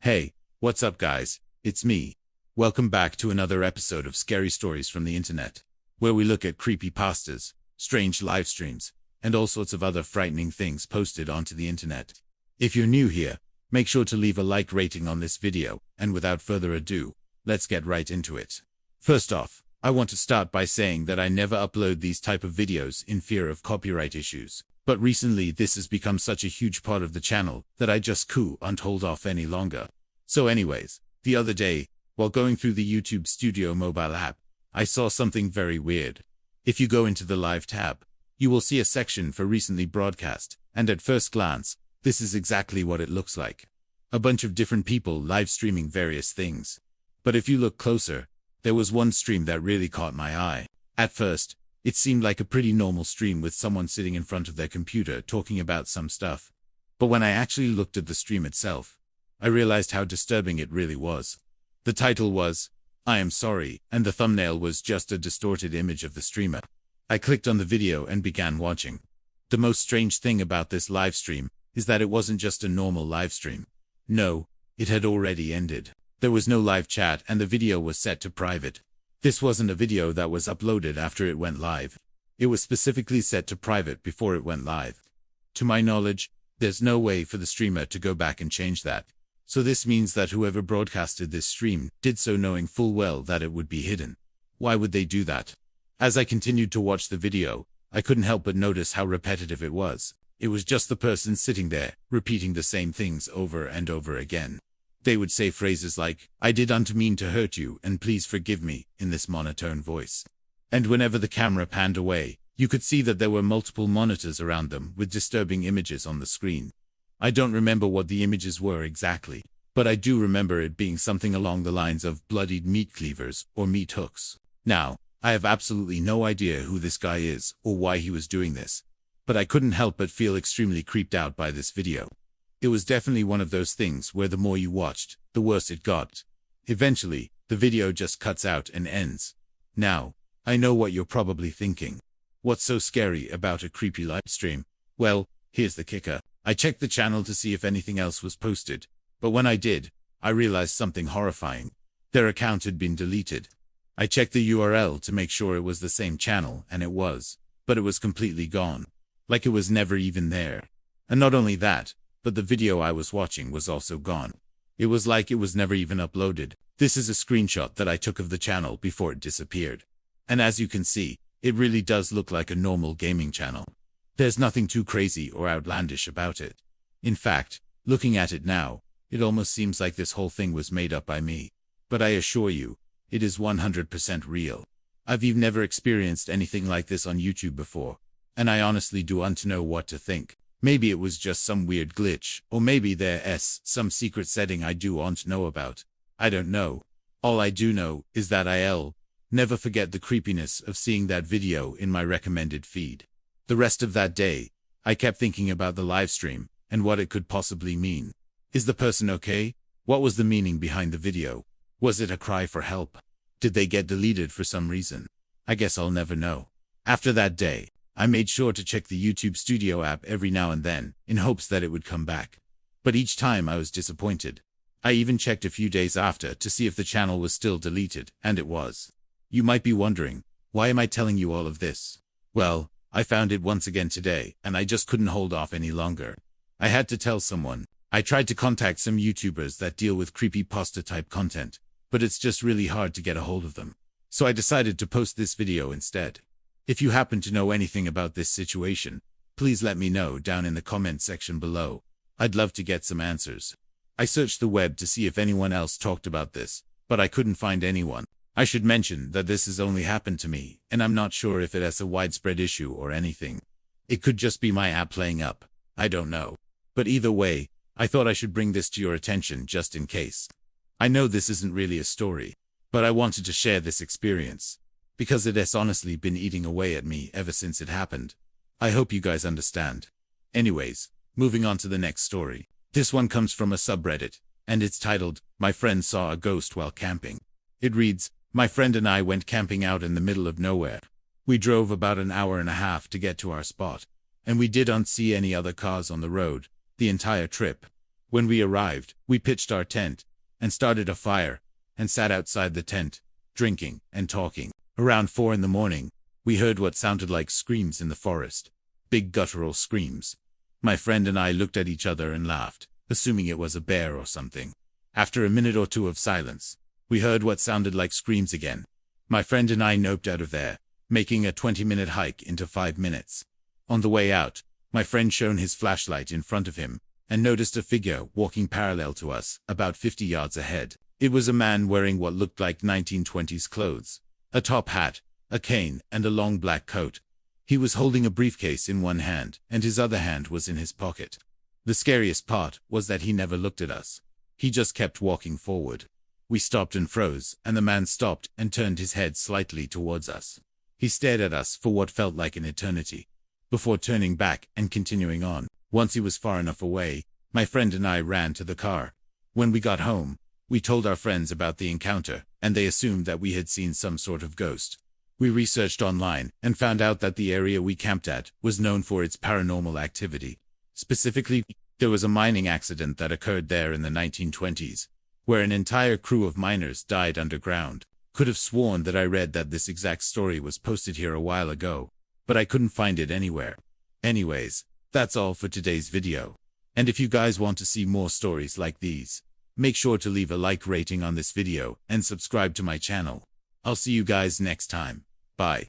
Hey, what's up guys? It's me. Welcome back to another episode of Scary Stories from the Internet, where we look at creepypastas, strange live streams, and all sorts of other frightening things posted onto the internet. If you're new here, make sure to leave a like rating on this video, and without further ado, let's get right into it. First off, I want to start by saying that I never upload these type of videos in fear of copyright issues. But recently this has become such a huge part of the channel that I just can't hold off any longer. So anyways, the other day, while going through the YouTube Studio mobile app, I saw something very weird. If you go into the live tab, you will see a section for recently broadcast, and at first glance, this is exactly what it looks like. A bunch of different people live streaming various things. But if you look closer, there was one stream that really caught my eye. At first, it seemed like a pretty normal stream with someone sitting in front of their computer talking about some stuff. But when I actually looked at the stream itself, I realized how disturbing it really was. The title was, "I am sorry," and the thumbnail was just a distorted image of the streamer. I clicked on the video and began watching. The most strange thing about this live stream is that it wasn't just a normal live stream. No, it had already ended. There was no live chat and the video was set to private. This wasn't a video that was uploaded after it went live. It was specifically set to private before it went live. To my knowledge, there's no way for the streamer to go back and change that. So this means that whoever broadcasted this stream did so knowing full well that it would be hidden. Why would they do that? As I continued to watch the video, I couldn't help but notice how repetitive it was. It was just the person sitting there, repeating the same things over and over again. They would say phrases like, "I didn't mean to hurt you and please forgive me," in this monotone voice. And whenever the camera panned away, you could see that there were multiple monitors around them with disturbing images on the screen. I don't remember what the images were exactly, but I do remember it being something along the lines of bloodied meat cleavers or meat hooks. Now, I have absolutely no idea who this guy is or why he was doing this, but I couldn't help but feel extremely creeped out by this video. It was definitely one of those things where the more you watched, the worse it got. Eventually, the video just cuts out and ends. Now, I know what you're probably thinking. What's so scary about a creepy live stream? Well, here's the kicker. I checked the channel to see if anything else was posted, but when I did, I realized something horrifying. Their account had been deleted. I checked the URL to make sure it was the same channel, and it was, but it was completely gone. Like it was never even there. And not only that, but the video I was watching was also gone. It was like it was never even uploaded. This is a screenshot that I took of the channel before it disappeared. And as you can see, it really does look like a normal gaming channel. There's nothing too crazy or outlandish about it. In fact, looking at it now, it almost seems like this whole thing was made up by me. But I assure you, it is 100% real. I've even never experienced anything like this on YouTube before, and I honestly don't know what to think. Maybe it was just some weird glitch, or maybe there's some secret setting I don't know about. I don't know. All I do know is that I'll never forget the creepiness of seeing that video in my recommended feed. The rest of that day, I kept thinking about the live stream and what it could possibly mean. Is the person okay? What was the meaning behind the video? Was it a cry for help? Did they get deleted for some reason? I guess I'll never know. After that day, I made sure to check the YouTube Studio app every now and then, in hopes that it would come back. But each time I was disappointed. I even checked a few days after to see if the channel was still deleted, and it was. You might be wondering, why am I telling you all of this? Well, I found it once again today, and I just couldn't hold off any longer. I had to tell someone. I tried to contact some YouTubers that deal with creepypasta type content, but it's just really hard to get a hold of them. So I decided to post this video instead. If you happen to know anything about this situation, please let me know down in the comment section below. I'd love to get some answers. I searched the web to see if anyone else talked about this, but I couldn't find anyone. I should mention that this has only happened to me, and I'm not sure if it has a widespread issue or anything. It could just be my app playing up. I don't know. But either way, I thought I should bring this to your attention just in case. I know this isn't really a story, but I wanted to share this experience, because it has honestly been eating away at me ever since it happened. I hope you guys understand. Anyways, moving on to the next story. This one comes from a subreddit, and it's titled, "My Friend Saw a Ghost While Camping." It reads, "My friend and I went camping out in the middle of nowhere. We drove about an hour and a half to get to our spot, and we didn't see any other cars on the road the entire trip. When we arrived, we pitched our tent and started a fire and sat outside the tent, drinking and talking. Around 4 in the morning, we heard what sounded like screams in the forest. Big guttural screams. My friend and I looked at each other and laughed, assuming it was a bear or something. After a minute or two of silence, we heard what sounded like screams again. My friend and I noped out of there, making a 20-minute hike into 5 minutes. On the way out, my friend shone his flashlight in front of him and noticed a figure walking parallel to us, about 50 yards ahead. It was a man wearing what looked like 1920s clothes, a top hat, a cane, and a long black coat. He was holding a briefcase in one hand, and his other hand was in his pocket. The scariest part was that he never looked at us. He just kept walking forward. We stopped and froze, and the man stopped and turned his head slightly towards us. He stared at us for what felt like an eternity, before turning back and continuing on. Once he was far enough away, my friend and I ran to the car. When we got home, we told our friends about the encounter, and they assumed that we had seen some sort of ghost. We researched online and found out that the area we camped at was known for its paranormal activity. Specifically, there was a mining accident that occurred there in the 1920s, where an entire crew of miners died underground. Could have sworn that I read that this exact story was posted here a while ago, but I couldn't find it anywhere. Anyways, that's all for today's video. And if you guys want to see more stories like these, make sure to leave a like rating on this video and subscribe to my channel. I'll see you guys next time. Bye.